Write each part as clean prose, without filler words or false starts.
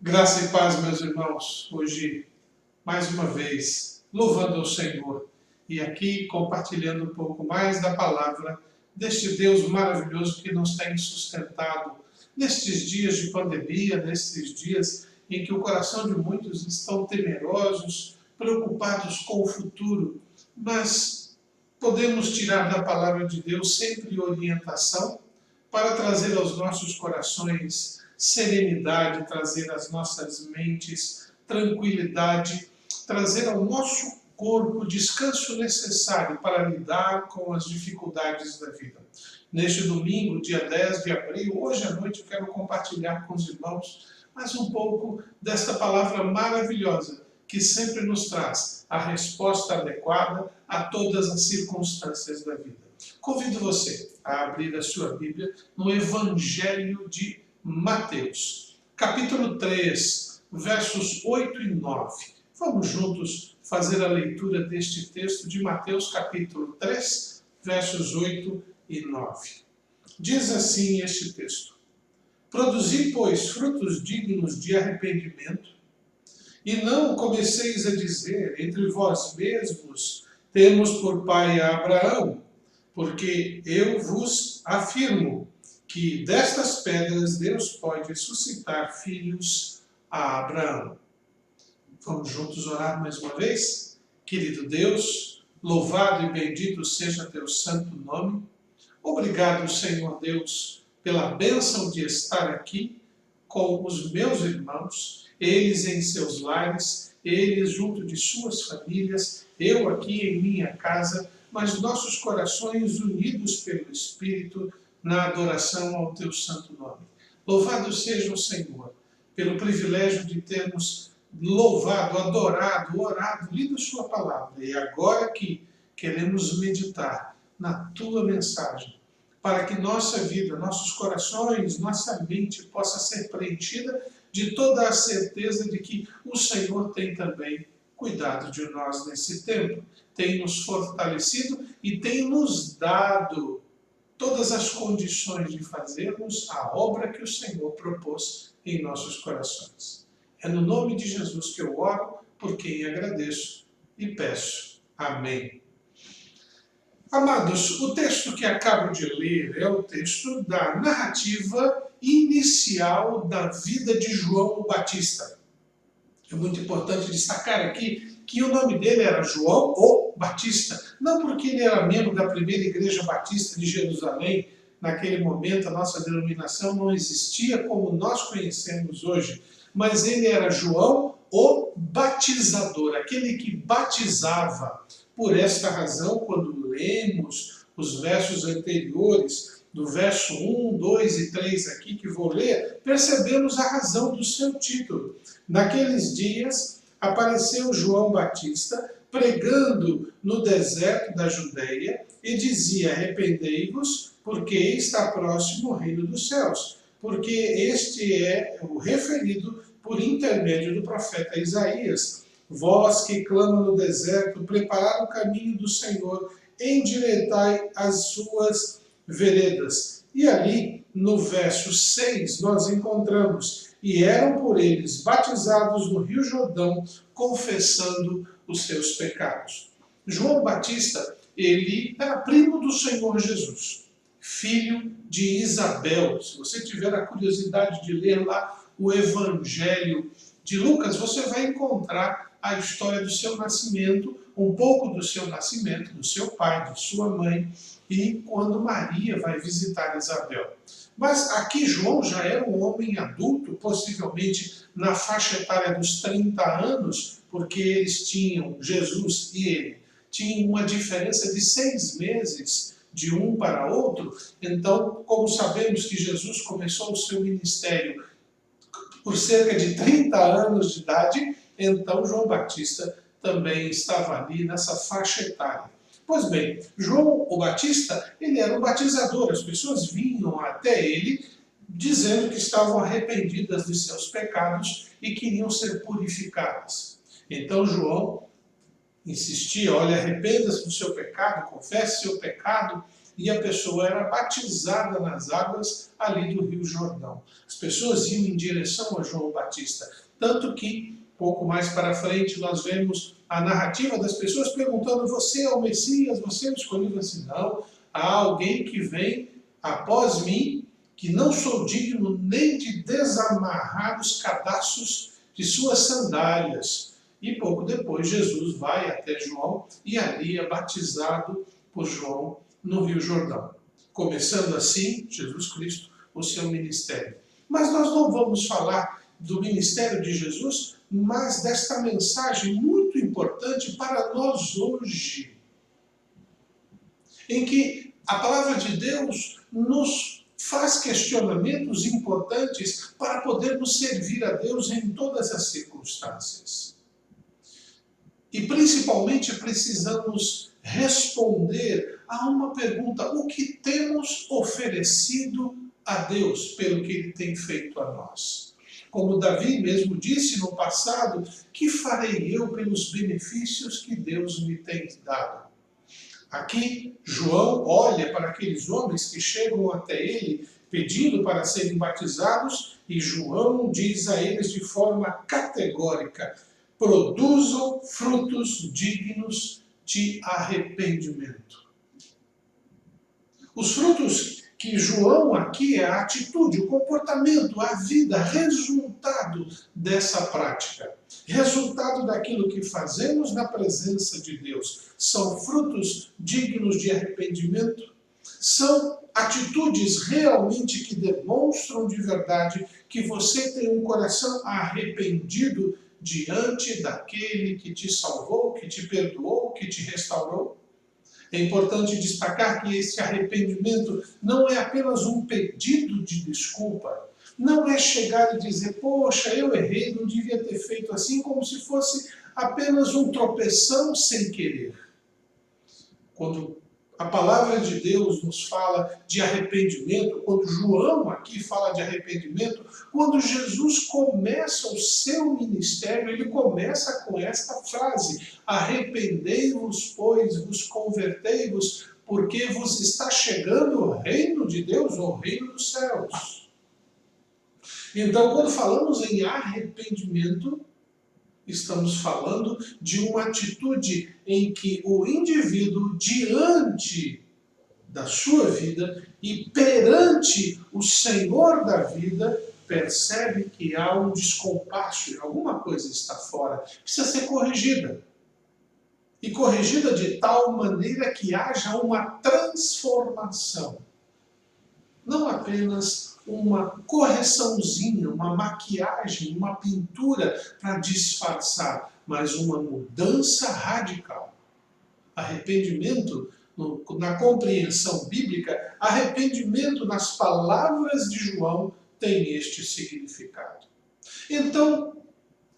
Graça e paz, meus irmãos, hoje, mais uma vez, louvando ao Senhor e aqui compartilhando um pouco mais da palavra deste Deus maravilhoso que nos tem sustentado nestes dias de pandemia, nestes dias em que o coração de muitos estão temerosos, preocupados com o futuro, mas podemos tirar da palavra de Deus sempre orientação para trazer aos nossos corações serenidade, trazer às nossas mentes tranquilidade, trazer ao nosso corpo o descanso necessário para lidar com as dificuldades da vida. Neste domingo, dia 10 de abril, hoje à noite, eu quero compartilhar com os irmãos mais um pouco desta palavra maravilhosa que sempre nos traz a resposta adequada a todas as circunstâncias da vida. Convido você a abrir a sua Bíblia no Evangelho de Mateus, capítulo 3, versos 8 e 9. Vamos juntos fazer a leitura deste texto de Mateus, capítulo 3, versos 8 e 9. Diz assim este texto: Produzi, pois, frutos dignos de arrependimento, e não comeceis a dizer entre vós mesmos, temos por pai a Abraão, porque eu vos afirmo que destas pedras Deus pode suscitar filhos a Abraão. Vamos juntos orar mais uma vez? Querido Deus, louvado e bendito seja teu santo nome. Obrigado, Senhor Deus, pela bênção de estar aqui com os meus irmãos, eles em seus lares, eles junto de suas famílias, eu aqui em minha casa, mas nossos corações unidos pelo Espírito na adoração ao teu santo nome. Louvado seja o Senhor pelo privilégio de termos louvado, adorado, orado, lido sua palavra. E agora aqui queremos meditar na tua mensagem, para que nossa vida, nossos corações, nossa mente possa ser preenchida de toda a certeza de que o Senhor tem também cuidado de nós nesse tempo, tem nos fortalecido e tem nos dado todas as condições de fazermos a obra que o Senhor propôs em nossos corações. É no nome de Jesus que eu oro, por quem agradeço e peço. Amém. Amados, o texto que acabo de ler é o texto da narrativa inicial da vida de João o Batista. É muito importante destacar aqui que o nome dele era João o Batista, não porque ele era membro da primeira igreja batista de Jerusalém. Naquele momento a nossa denominação não existia como nós conhecemos hoje, mas ele era João o Batizador, aquele que batizava. Por esta razão, quando lemos os versos anteriores, do verso 1, 2 e 3 aqui, que vou ler, percebemos a razão do seu título. Naqueles dias, apareceu João Batista, pregando no deserto da Judeia, e dizia: arrependei-vos, porque está próximo o reino dos céus. Porque este é o referido por intermédio do profeta Isaías. Vós que clamam no deserto, preparai o caminho do Senhor, endireitai as suas veredas. E ali, no verso 6, nós encontramos: e eram por eles batizados no Rio Jordão, confessando os seus pecados. João Batista, ele era primo do Senhor Jesus, filho de Isabel. Se você tiver a curiosidade de ler lá o Evangelho de Lucas, você vai encontrar a história do seu nascimento, um pouco do seu nascimento, do seu pai, de sua mãe, e quando Maria vai visitar Isabel. Mas aqui João já era um homem adulto, possivelmente na faixa etária dos 30 anos, porque eles tinham, Jesus e ele, tinham uma diferença de 6 meses de um para outro. Então, como sabemos que Jesus começou o seu ministério por cerca de 30 anos de idade, então João Batista também estava ali nessa faixa etária. Pois bem, João o Batista, ele era um batizador. As pessoas vinham até ele dizendo que estavam arrependidas de seus pecados e queriam ser purificadas. Então João insistia: olha, arrependa-se do seu pecado, confesse seu pecado, e a pessoa era batizada nas águas ali do Rio Jordão. As pessoas iam em direção a João Batista, tanto que, pouco mais para frente, nós vemos a narrativa das pessoas perguntando: você é o Messias? Você é o escolhido? Assim, não, há alguém que vem após mim, que não sou digno nem de desamarrar os cadarços de suas sandálias. E pouco depois Jesus vai até João e ali é batizado por João no Rio Jordão. Começando assim, Jesus Cristo, o seu ministério. Mas nós não vamos falar do ministério de Jesus, mas desta mensagem muito importante para nós hoje, em que a palavra de Deus nos faz questionamentos importantes para podermos servir a Deus em todas as circunstâncias. E principalmente precisamos responder a uma pergunta: o que temos oferecido a Deus pelo que Ele tem feito a nós? Como Davi mesmo disse no passado: que farei eu pelos benefícios que Deus me tem dado? Aqui, João olha para aqueles homens que chegam até ele pedindo para serem batizados, e João diz a eles de forma categórica: produzam frutos dignos de arrependimento. Os frutos que João aqui é a atitude, o comportamento, a vida, resultado dessa prática. Resultado daquilo que fazemos na presença de Deus. São frutos dignos de arrependimento? São atitudes realmente que demonstram de verdade que você tem um coração arrependido diante daquele que te salvou, que te perdoou, que te restaurou? É importante destacar que esse arrependimento não é apenas um pedido de desculpa. Não é chegar e dizer: poxa, eu errei, não devia ter feito assim, como se fosse apenas um tropeção sem querer. Quando a palavra de Deus nos fala de arrependimento, quando João aqui fala de arrependimento, quando Jesus começa o seu ministério, ele começa com esta frase: arrependei-vos, pois, vos convertei-vos, porque vos está chegando o reino de Deus, o reino dos céus. Então, quando falamos em arrependimento, estamos falando de uma atitude em que o indivíduo, diante da sua vida e perante o Senhor da vida, percebe que há um descompasso e alguma coisa está fora, precisa ser corrigida. E corrigida de tal maneira que haja uma transformação. Não apenas uma correçãozinha, uma maquiagem, uma pintura para disfarçar, mas uma mudança radical. Arrependimento, na compreensão bíblica, arrependimento nas palavras de João tem este significado. Então,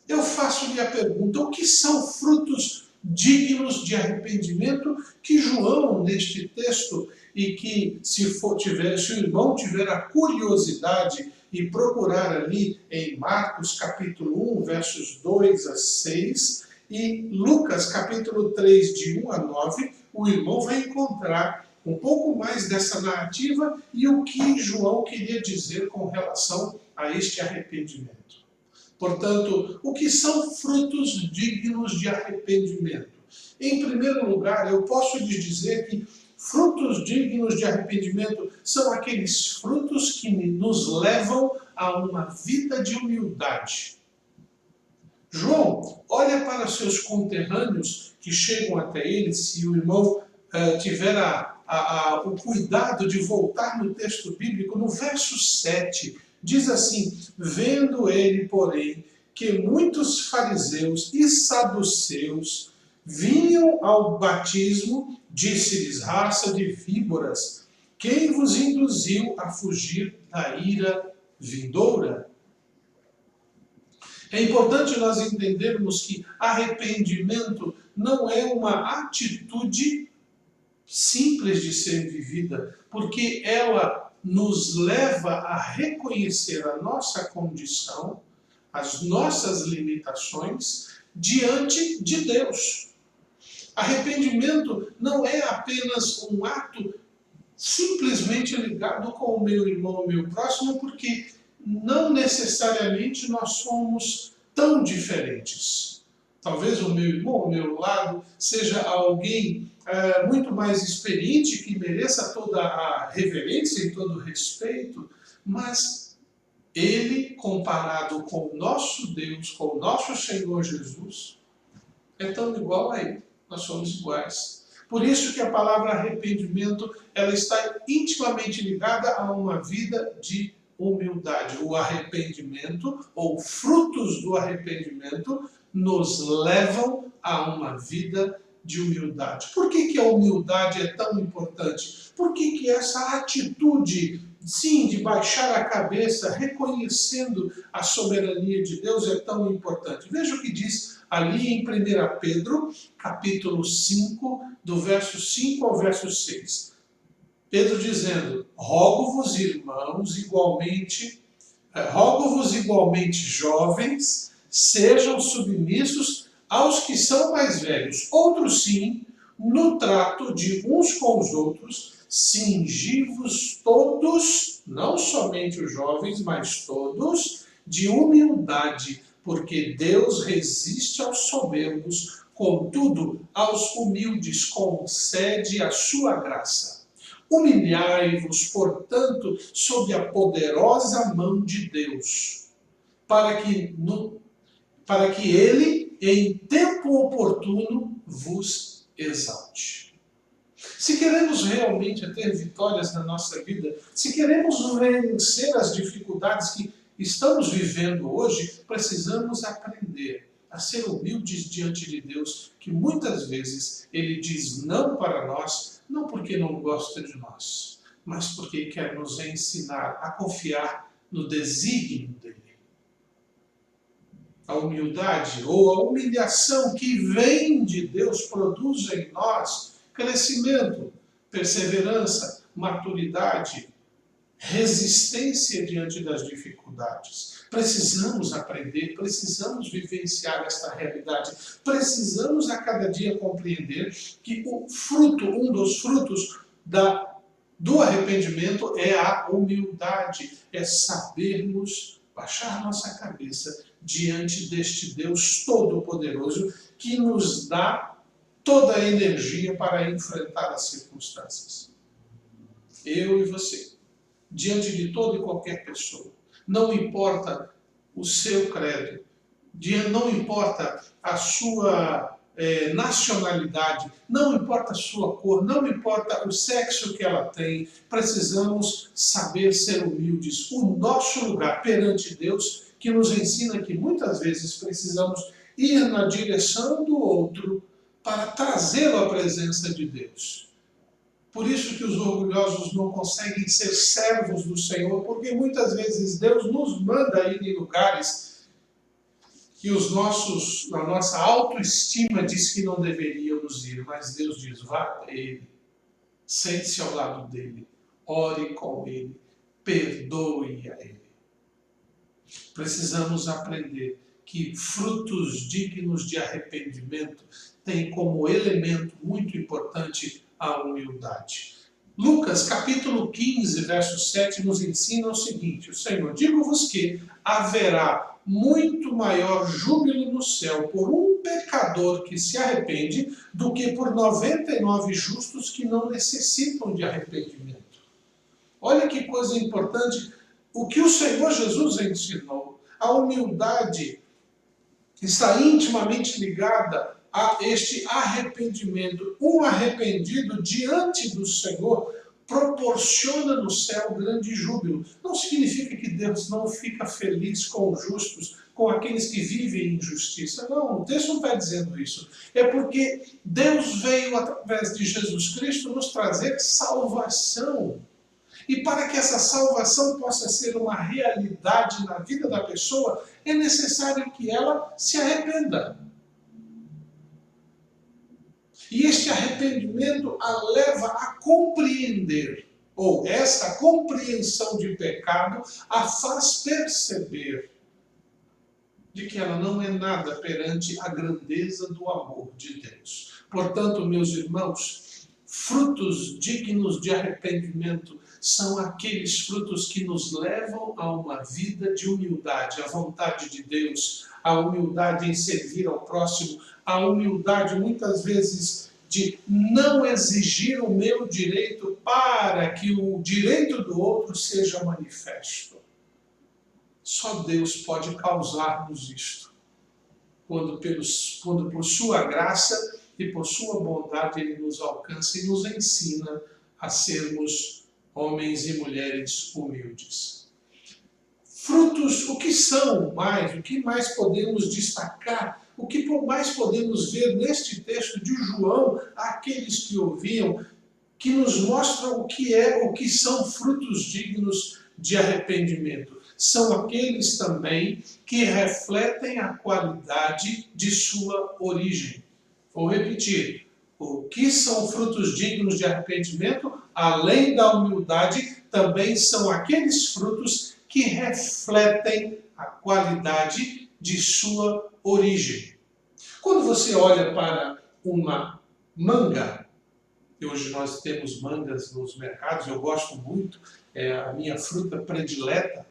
eu faço-lhe a pergunta: o que são frutos dignos de arrependimento que João, neste texto, e que se o irmão tiver a curiosidade e procurar ali em Marcos capítulo 1, versos 2 a 6, e Lucas capítulo 3, de 1 a 9, o irmão vai encontrar um pouco mais dessa narrativa e o que João queria dizer com relação a este arrependimento. Portanto, o que são frutos dignos de arrependimento? Em primeiro lugar, eu posso lhes dizer que frutos dignos de arrependimento são aqueles frutos que nos levam a uma vida de humildade. João olha para seus conterrâneos que chegam até ele, se o irmão tiver o cuidado de voltar no texto bíblico, no verso 7, diz assim: vendo ele, porém, que muitos fariseus e saduceus vinham ao batismo, disse-lhes: raça de víboras, quem vos induziu a fugir da ira vindoura? É importante nós entendermos que arrependimento não é uma atitude simples de ser vivida, porque ela nos leva a reconhecer a nossa condição, as nossas limitações diante de Deus. Arrependimento não é apenas um ato simplesmente ligado com o meu irmão, o meu próximo, porque não necessariamente nós somos tão diferentes. Talvez o meu irmão, ao meu lado, seja alguém muito mais experiente, que mereça toda a reverência e todo o respeito, mas ele, comparado com o nosso Deus, com o nosso Senhor Jesus, é tão igual a ele. Nós somos iguais. Por isso que a palavra arrependimento, ela está intimamente ligada a uma vida de humildade. O arrependimento, ou frutos do arrependimento, nos levam a uma vida de humildade. Por que a humildade é tão importante? Por que essa atitude, sim, de baixar a cabeça, reconhecendo a soberania de Deus, é tão importante? Veja o que diz ali em 1 Pedro, capítulo 5, do verso 5 ao verso 6. Pedro dizendo: rogo-vos, irmãos, rogo-vos igualmente, jovens, sejam submissos aos que são mais velhos. Outros sim, no trato de uns com os outros, cingi-vos todos, não somente os jovens, mas todos, de humildade, porque Deus resiste aos soberbos, contudo, aos humildes concede a sua graça. Humilhai-vos, portanto, sob a poderosa mão de Deus, para que Ele, em tempo oportuno, vos exalte. Se queremos realmente ter vitórias na nossa vida, se queremos vencer as dificuldades que estamos vivendo hoje, precisamos aprender a ser humildes diante de Deus, que muitas vezes Ele diz não para nós, não porque não gosta de nós, mas porque quer nos ensinar a confiar no desígnio dEle. A humildade ou a humilhação que vem de Deus produz em nós crescimento, perseverança, maturidade, resistência diante das dificuldades. Precisamos aprender, precisamos vivenciar esta realidade, precisamos a cada dia compreender que um dos frutos do arrependimento é a humildade, é sabermos baixar nossa cabeça diante deste Deus Todo-Poderoso que nos dá toda a energia para enfrentar as circunstâncias. Eu e você, diante de toda e qualquer pessoa, não importa o seu credo, não importa a sua nacionalidade, não importa a sua cor, não importa o sexo que ela tem, precisamos saber ser humildes. O nosso lugar perante Deus, que nos ensina que muitas vezes precisamos ir na direção do outro para trazê-lo à presença de Deus. Por isso que os orgulhosos não conseguem ser servos do Senhor, porque muitas vezes Deus nos manda ir em lugares que a nossa autoestima diz que não deveríamos ir, mas Deus diz: vá a Ele, sente-se ao lado dEle, ore com Ele, perdoe a Ele. Precisamos aprender que frutos dignos de arrependimento têm como elemento muito importante a humildade. Lucas, capítulo 15, verso 7, nos ensina o seguinte: o Senhor: digo-vos que haverá muito maior júbilo no céu por um pecador que se arrepende do que por 99 justos que não necessitam de arrependimento. Olha que coisa importante, o que o Senhor Jesus ensinou. A humildade está intimamente ligada a este arrependimento. Um arrependido diante do Senhor proporciona no céu grande júbilo. Não significa que Deus não fica feliz com os justos, com aqueles que vivem em injustiça. Não, o texto não está dizendo isso. É porque Deus veio, através de Jesus Cristo, nos trazer salvação. E para que essa salvação possa ser uma realidade na vida da pessoa, é necessário que ela se arrependa. E este arrependimento a leva a compreender, ou esta compreensão de pecado a faz perceber de que ela não é nada perante a grandeza do amor de Deus. Portanto, meus irmãos, Frutos dignos de arrependimento são aqueles frutos que nos levam a uma vida de humildade, à vontade de Deus, a humildade em servir ao próximo, a humildade muitas vezes de não exigir o meu direito para que o direito do outro seja manifesto. Só Deus pode causar-nos isto, quando por sua graça e por sua bondade Ele nos alcança e nos ensina a sermos homens e mulheres humildes. Frutos, o que mais podemos destacar, o que mais podemos ver neste texto de João, aqueles que ouviam, que nos mostram o que são frutos dignos de arrependimento. São aqueles também que refletem a qualidade de sua origem. Vou repetir. O que são frutos dignos de arrependimento, além da humildade, também são aqueles frutos que refletem a qualidade de sua origem. Quando você olha para uma manga, e hoje nós temos mangas nos mercados, eu gosto muito, é a minha fruta predileta,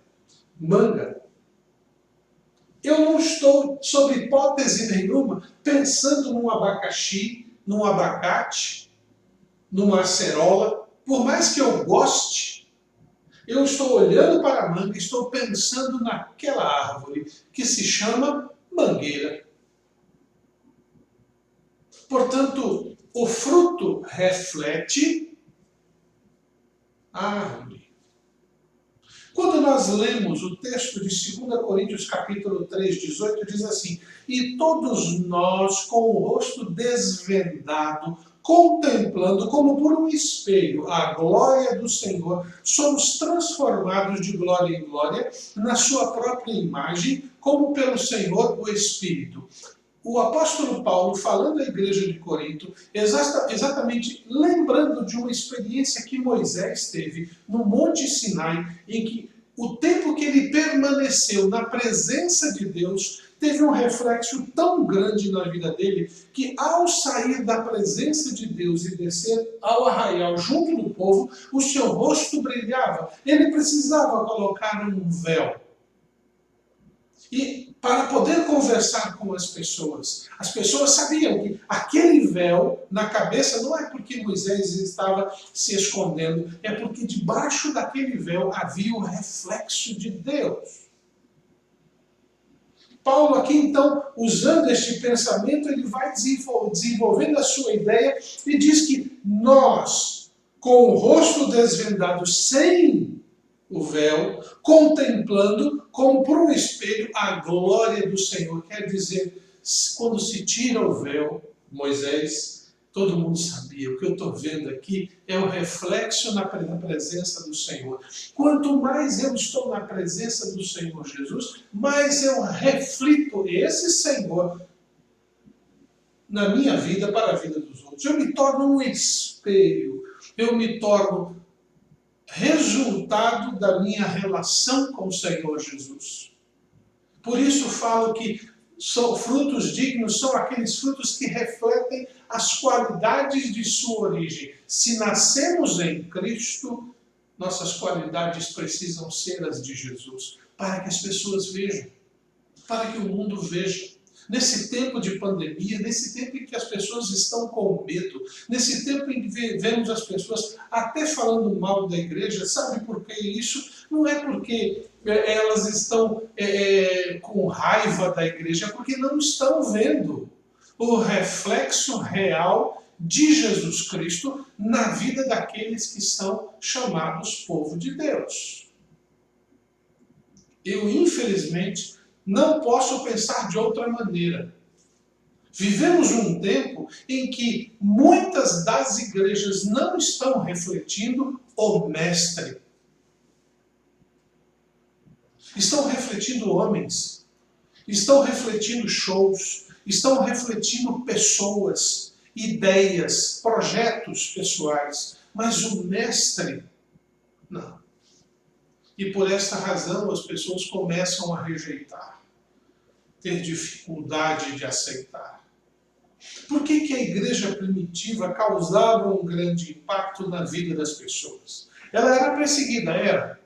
manga. Eu não estou, sob hipótese nenhuma, pensando num abacaxi, num abacate, numa acerola. Por mais que eu goste, eu estou olhando para a manga e estou pensando naquela árvore que se chama mangueira. Portanto, o fruto reflete a árvore. Quando nós lemos o texto de 2 Coríntios capítulo 3, 18, diz assim: e todos nós, com o rosto desvendado, contemplando como por um espelho a glória do Senhor, somos transformados de glória em glória na sua própria imagem, como pelo Senhor o Espírito. O apóstolo Paulo, falando à igreja de Corinto, exatamente lembrando de uma experiência que Moisés teve no Monte Sinai, em que o tempo que ele permaneceu na presença de Deus teve um reflexo tão grande na vida dele, que ao sair da presença de Deus e descer ao arraial junto do povo, o seu rosto brilhava. Ele precisava colocar um véu. E para poder conversar com as pessoas sabiam que aquele véu na cabeça não é porque Moisés estava se escondendo, é porque debaixo daquele véu havia o reflexo de Deus. Paulo aqui então, usando este pensamento, ele vai desenvolvendo a sua ideia e diz que nós, com o rosto desvendado, sem o véu, contemplando como por um espelho a glória do Senhor. Quer dizer, quando se tira o véu, Moisés, todo mundo sabia, o que eu estou vendo aqui é o reflexo na presença do Senhor. Quanto mais eu estou na presença do Senhor Jesus, mais eu reflito esse Senhor na minha vida para a vida dos outros. Eu me torno um espelho, eu me torno resultado da minha relação com o Senhor Jesus. Por isso falo que frutos dignos são aqueles frutos que refletem as qualidades de sua origem. Se nascemos em Cristo, nossas qualidades precisam ser as de Jesus, para que as pessoas vejam, para que o mundo veja. Nesse tempo de pandemia, nesse tempo em que as pessoas estão com medo, nesse tempo em que vemos as pessoas até falando mal da igreja, sabe por que isso? Não é porque elas estão com raiva da igreja, é porque não estão vendo o reflexo real de Jesus Cristo na vida daqueles que são chamados povo de Deus. Eu, infelizmente, não posso pensar de outra maneira. Vivemos um tempo em que muitas das igrejas não estão refletindo o Mestre. Estão refletindo homens, estão refletindo shows, estão refletindo pessoas, ideias, projetos pessoais, mas o Mestre, não. E por esta razão as pessoas começam a rejeitar, ter dificuldade de aceitar. Por que a igreja primitiva causava um grande impacto na vida das pessoas? Ela era perseguida, era.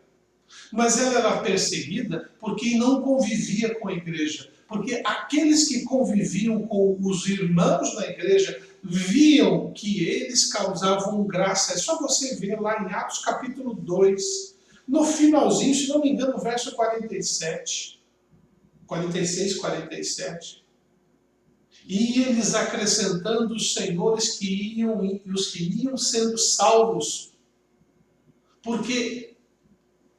Mas ela era perseguida porque não convivia com a igreja. Porque aqueles que conviviam com os irmãos na igreja viam que eles causavam graça. É só você ver lá em Atos capítulo 2, no finalzinho, se não me engano, verso 47, 46, 47. E eles acrescentando os senhores que iam e os que iam sendo salvos. Porque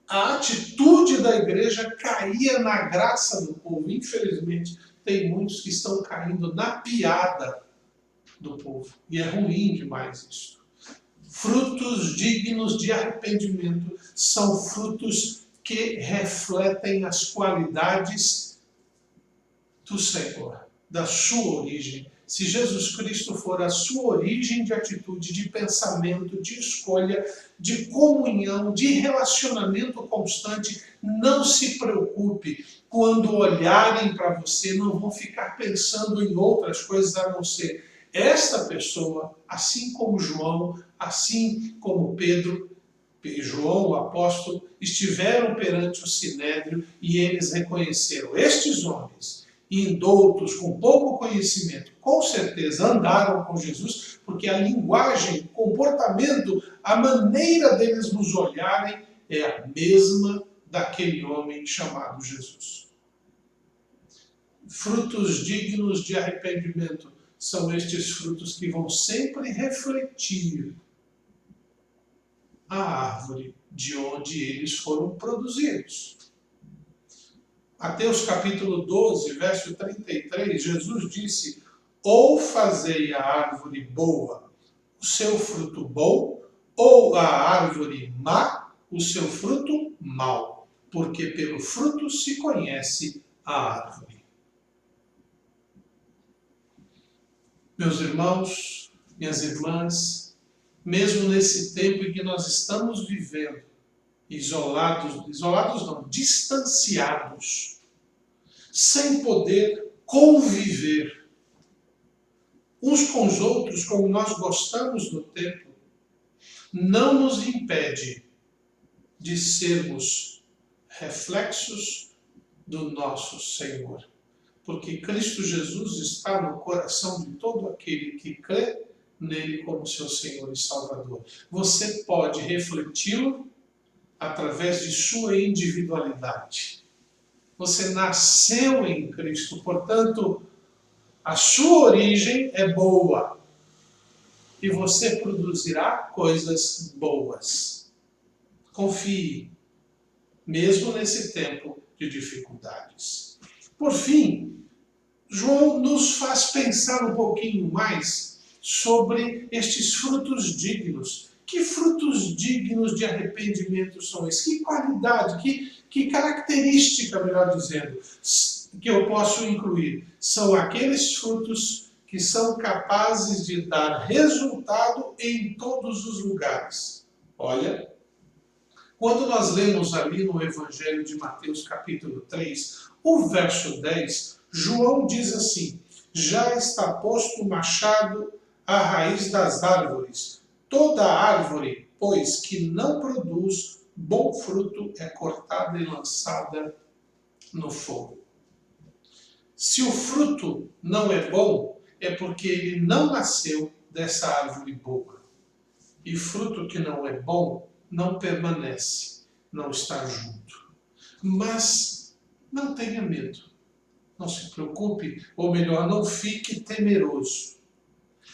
a atitude da igreja caía na graça do povo. Infelizmente, tem muitos que estão caindo na piada do povo. E é ruim demais isso. Frutos dignos de arrependimento são frutos que refletem as qualidades do Senhor, da sua origem. Se Jesus Cristo for a sua origem de atitude, de pensamento, de escolha, de comunhão, de relacionamento constante, não se preocupe. Quando olharem para você, não vão ficar pensando em outras coisas a não ser esta pessoa, assim como João, assim como Pedro, João, o apóstolo, estiveram perante o Sinédrio e eles reconheceram estes homens, indoutos, com pouco conhecimento, com certeza andaram com Jesus, porque a linguagem, o comportamento, a maneira deles nos olharem é a mesma daquele homem chamado Jesus. Frutos dignos de arrependimento são estes frutos que vão sempre refletir a árvore de onde eles foram produzidos. Mateus capítulo 12, verso 33, Jesus disse: ou fazei a árvore boa o seu fruto bom, ou a árvore má o seu fruto mau, porque pelo fruto se conhece a árvore. Meus irmãos, minhas irmãs, mesmo nesse tempo em que nós estamos vivendo, isolados não, distanciados, sem poder conviver uns com os outros como nós gostamos no templo, não nos impede de sermos reflexos do nosso Senhor. Porque Cristo Jesus está no coração de todo aquele que crê nele como seu Senhor e Salvador. Você pode refleti-lo através de sua individualidade. Você nasceu em Cristo, portanto, a sua origem é boa. E você produzirá coisas boas. Confie, mesmo nesse tempo de dificuldades. Por fim, João nos faz pensar um pouquinho mais sobre estes frutos dignos. Que frutos dignos de arrependimento são esses? Que qualidade, que característica, melhor dizendo, que eu posso incluir? São aqueles frutos que são capazes de dar resultado em todos os lugares. Olha, quando nós lemos ali no Evangelho de Mateus capítulo 3, o verso 10, João diz assim: já está posto o machado à raiz das árvores. Toda árvore, pois, que não produz bom fruto é cortada e lançada no fogo. Se o fruto não é bom, é porque ele não nasceu dessa árvore boa. E fruto que não é bom não permanece, não está junto. Mas não tenha medo, não se preocupe, ou melhor, não fique temeroso.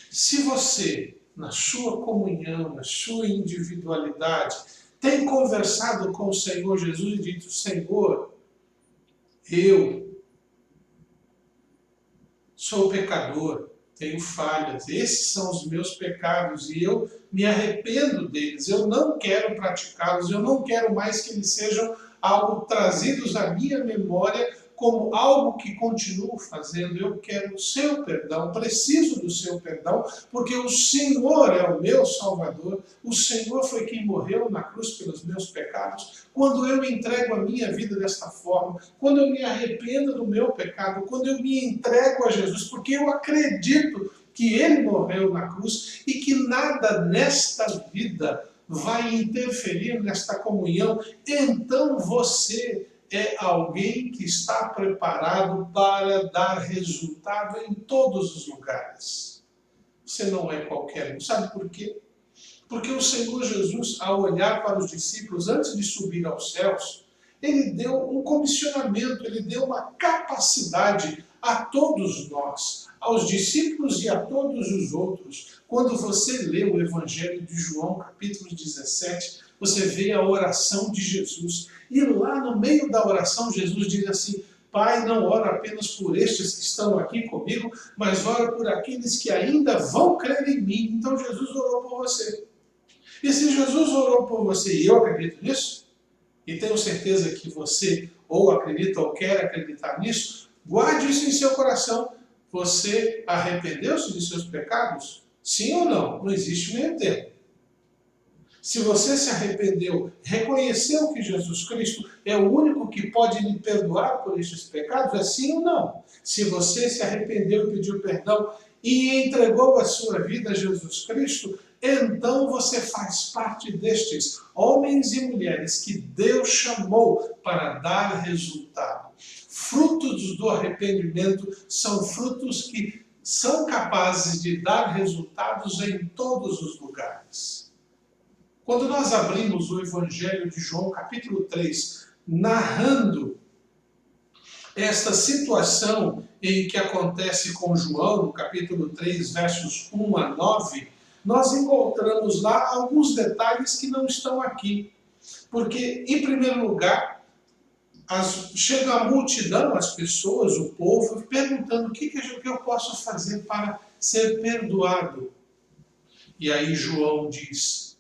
Se você, na sua comunhão, na sua individualidade, tem conversado com o Senhor Jesus e dito: Senhor, eu sou pecador, tenho falhas, esses são os meus pecados e eu me arrependo deles, eu não quero praticá-los, eu não quero mais que eles sejam algo trazidos à minha memória como algo que continuo fazendo. Eu quero o seu perdão, preciso do seu perdão, porque o Senhor é o meu Salvador, o Senhor foi quem morreu na cruz pelos meus pecados. Quando eu entrego a minha vida desta forma, quando eu me arrependo do meu pecado, quando eu me entrego a Jesus, porque eu acredito que ele morreu na cruz e que nada nesta vida vai interferir nesta comunhão, então você é alguém que está preparado para dar resultado em todos os lugares. Você não é qualquer um. Sabe por quê? Porque o Senhor Jesus, ao olhar para os discípulos antes de subir aos céus, ele deu um comissionamento, ele deu uma capacidade a todos nós, aos discípulos e a todos os outros. Quando você lê o Evangelho de João, capítulo 17, você vê a oração de Jesus. E lá no meio da oração, Jesus diz assim: Pai, não ora apenas por estes que estão aqui comigo, mas ora por aqueles que ainda vão crer em mim. Então Jesus orou por você. E se Jesus orou por você, e eu acredito nisso, e tenho certeza que você ou acredita ou quer acreditar nisso, guarde isso em seu coração. Você arrependeu-se de seus pecados? Sim ou não? Não existe meio termo. Se você se arrependeu, reconheceu que Jesus Cristo é o único que pode lhe perdoar por estes pecados, é sim ou não? Se você se arrependeu e pediu perdão e entregou a sua vida a Jesus Cristo, então você faz parte destes homens e mulheres que Deus chamou para dar resultado. Frutos do arrependimento são frutos que são capazes de dar resultados em todos os lugares. Quando nós abrimos o Evangelho de João, capítulo 3, narrando esta situação em que acontece com João, no capítulo 3, versos 1 a 9, nós encontramos lá alguns detalhes que não estão aqui. Porque, em primeiro lugar, chega a multidão, as pessoas, o povo, perguntando o que eu posso fazer para ser perdoado. E aí João diz: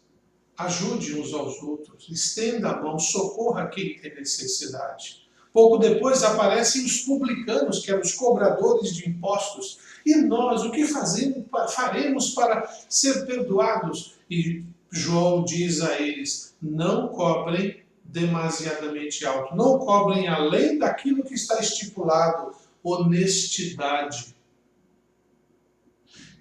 ajude uns aos outros, estenda a mão, socorra quem tem necessidade. Pouco depois aparecem os publicanos, que eram os cobradores de impostos. E nós, o que faremos para ser perdoados? E João diz a eles: não cobrem demasiadamente alto, não cobrem além daquilo que está estipulado, honestidade.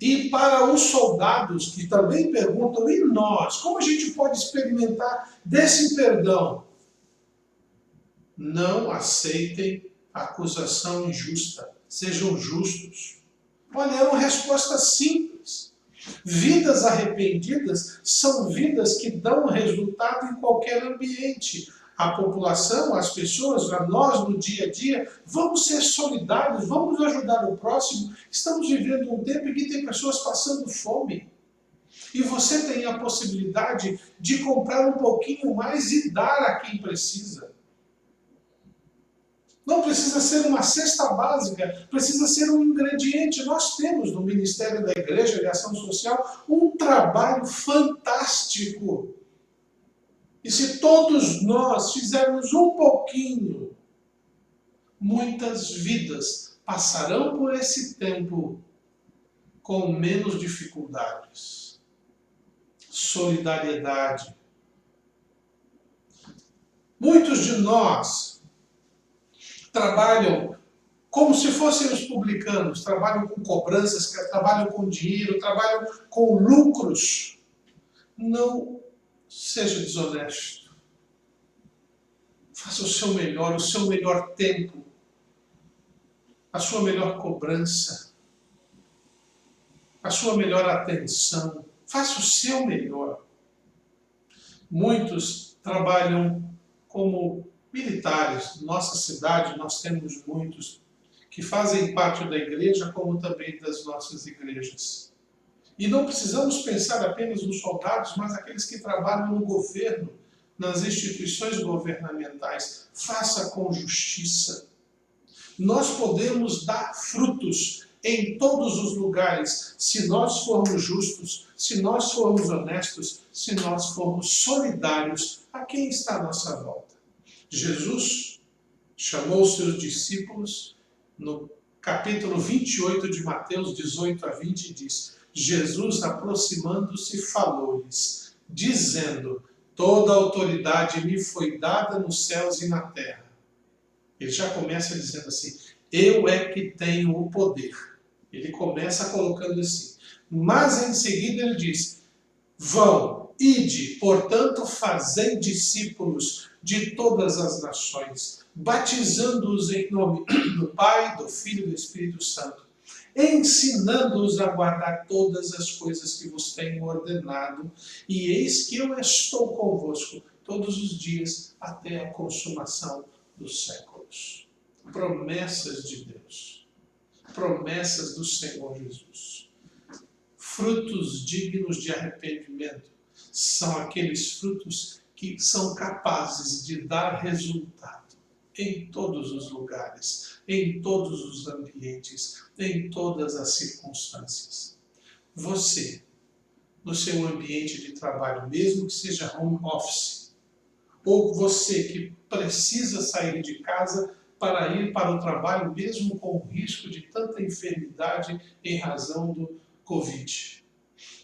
E para os soldados que também perguntam: e nós? Como a gente pode experimentar desse perdão? Não aceitem acusação injusta, sejam justos. Olha, é uma resposta simples. Vidas arrependidas são vidas que dão resultado em qualquer ambiente. A população, as pessoas, a nós no dia a dia, vamos ser solidários, vamos ajudar o próximo. Estamos vivendo um tempo em que tem pessoas passando fome. E você tem a possibilidade de comprar um pouquinho mais e dar a quem precisa. Não precisa ser uma cesta básica, precisa ser um ingrediente. Nós temos no Ministério da Igreja de Ação Social um trabalho fantástico. E se todos nós fizermos um pouquinho, muitas vidas passarão por esse tempo com menos dificuldades. Solidariedade. Muitos de nós trabalham como se fossem os publicanos, trabalham com cobranças, trabalham com dinheiro, trabalham com lucros. Não seja desonesto. Faça o seu melhor tempo, a sua melhor cobrança, a sua melhor atenção. Faça o seu melhor. Muitos trabalham como militares. Nossa cidade, nós temos muitos que fazem parte da igreja, como também das nossas igrejas. E não precisamos pensar apenas nos soldados, mas aqueles que trabalham no governo, nas instituições governamentais. Faça com justiça. Nós podemos dar frutos em todos os lugares, se nós formos justos, se nós formos honestos, se nós formos solidários a quem está à nossa volta. Jesus chamou os seus discípulos no capítulo 28 de Mateus 18 a 20 e diz: Jesus, aproximando-se, falou-lhes, dizendo: toda a autoridade me foi dada nos céus e na terra. Ele já começa dizendo assim: eu é que tenho o poder. Ele começa colocando assim. Mas em seguida ele diz, vão, ide, portanto, fazei discípulos de todas as nações, batizando-os em nome do Pai, do Filho e do Espírito Santo, ensinando-os a guardar todas as coisas que vos tenho ordenado, e eis que eu estou convosco todos os dias até a consumação dos séculos. Promessas de Deus, promessas do Senhor Jesus. Frutos dignos de arrependimento são aqueles frutos que são capazes de dar resultado em todos os lugares, em todos os ambientes, em todas as circunstâncias. Você, no seu ambiente de trabalho, mesmo que seja home office, ou você que precisa sair de casa para ir para o trabalho, mesmo com o risco de tanta enfermidade em razão do Covid.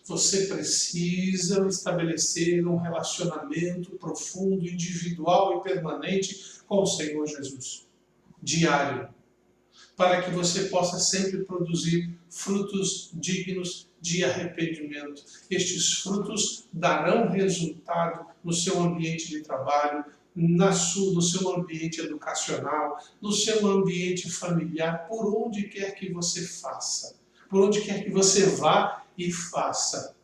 Você precisa estabelecer um relacionamento profundo, individual e permanente com o Senhor Jesus, diário, para que você possa sempre produzir frutos dignos de arrependimento. Estes frutos darão resultado no seu ambiente de trabalho, no seu ambiente educacional, no seu ambiente familiar, por onde quer que você faça, por onde quer que você vá e faça.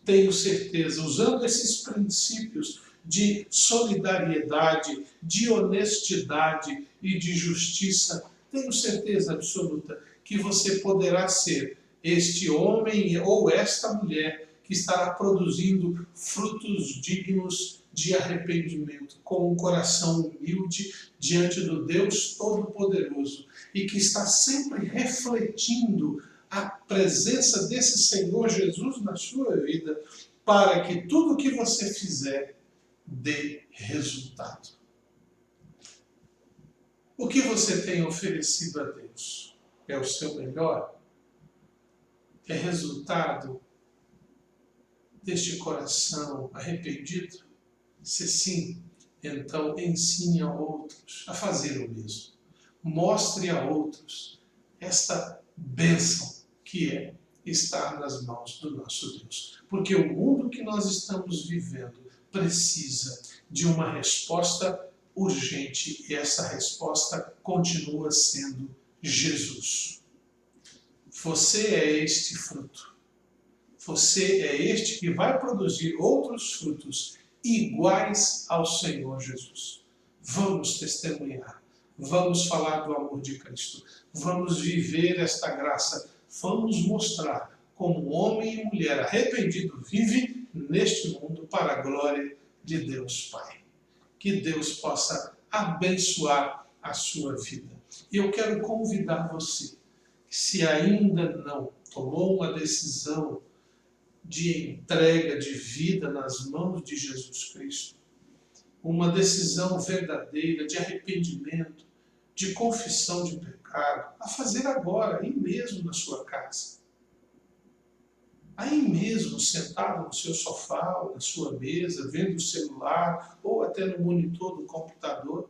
Tenho certeza, usando esses princípios de solidariedade, de honestidade e de justiça, tenho certeza absoluta que você poderá ser este homem ou esta mulher que estará produzindo frutos dignos de arrependimento, com um coração humilde diante do Deus Todo-Poderoso e que está sempre refletindo a presença desse Senhor Jesus na sua vida, para que tudo o que você fizer dê resultado. O que você tem oferecido a Deus é o seu melhor? É resultado deste coração arrependido? Se sim, então ensine a outros a fazer o mesmo. Mostre a outros esta bênção que é estar nas mãos do nosso Deus. Porque o mundo que nós estamos vivendo precisa de uma resposta urgente, e essa resposta continua sendo Jesus. Você é este fruto. Você é este que vai produzir outros frutos iguais ao Senhor Jesus. Vamos testemunhar. Vamos falar do amor de Cristo. Vamos viver esta graça. Vamos mostrar como homem e mulher arrependido vive neste mundo para a glória de Deus Pai. Que Deus possa abençoar a sua vida. E eu quero convidar você, se ainda não tomou uma decisão de entrega de vida nas mãos de Jesus Cristo, uma decisão verdadeira de arrependimento, de confissão de pecado, a fazer agora, aí mesmo na sua casa. Aí mesmo, sentado no seu sofá, ou na sua mesa, vendo o celular, ou até no monitor do computador.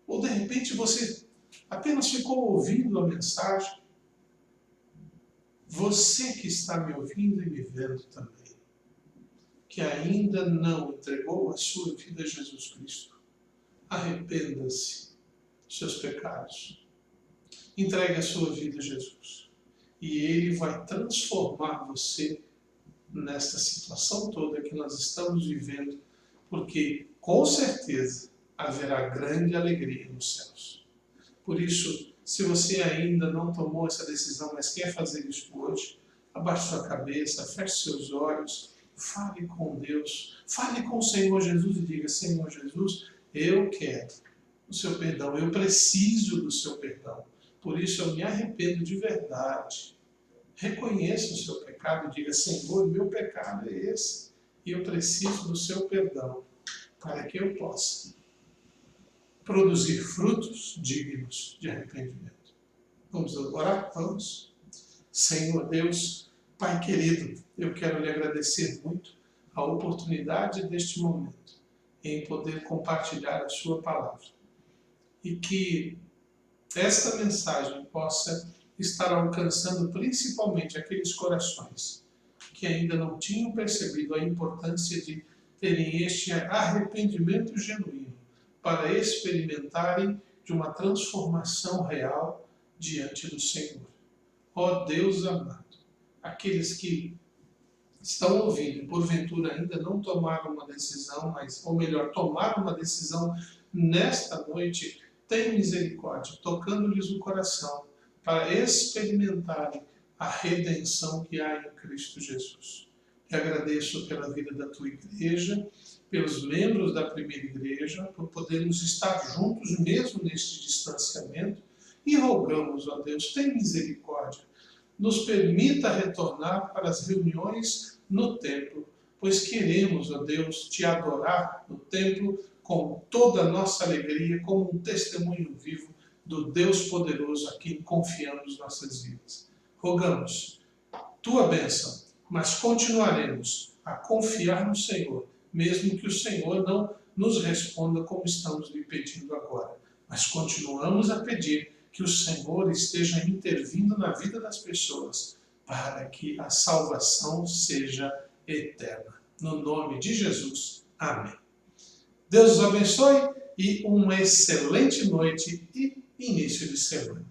Ou de repente você apenas ficou ouvindo a mensagem. Você que está me ouvindo e me vendo também, que ainda não entregou a sua vida a Jesus Cristo, arrependa-se dos seus pecados. Entregue a sua vida a Jesus. E Ele vai transformar você nesta situação toda que nós estamos vivendo, porque com certeza haverá grande alegria nos céus. Por isso, se você ainda não tomou essa decisão, mas quer fazer isso hoje, abaixe sua cabeça, feche seus olhos, fale com Deus, fale com o Senhor Jesus e diga: Senhor Jesus, eu quero o seu perdão, eu preciso do seu perdão. Por isso eu me arrependo de verdade. Reconheça o seu pecado e diga: Senhor, meu pecado é esse, e eu preciso do seu perdão, para que eu possa produzir frutos dignos de arrependimento. Vamos orar? Vamos? Senhor Deus, Pai querido, eu quero lhe agradecer muito a oportunidade deste momento em poder compartilhar a sua palavra. E que esta mensagem possa estar alcançando principalmente aqueles corações que ainda não tinham percebido a importância de terem este arrependimento genuíno para experimentarem de uma transformação real diante do Senhor. Ó Deus amado, aqueles que estão ouvindo e porventura ainda não tomaram uma decisão, ou melhor, tomaram uma decisão nesta noite, tem misericórdia, tocando-lhes o coração para experimentarem a redenção que há em Cristo Jesus. Te agradeço pela vida da tua igreja, pelos membros da primeira igreja, por podermos estar juntos mesmo neste distanciamento, e rogamos, ó Deus, tem misericórdia, nos permita retornar para as reuniões no templo, pois queremos, ó Deus, te adorar no templo com toda a nossa alegria, como um testemunho vivo do Deus poderoso a quem confiamos nossas vidas. Rogamos tua bênção, mas continuaremos a confiar no Senhor, mesmo que o Senhor não nos responda como estamos lhe pedindo agora. Mas continuamos a pedir que o Senhor esteja intervindo na vida das pessoas, para que a salvação seja eterna. No nome de Jesus. Amém. Deus os abençoe e uma excelente noite e início de semana.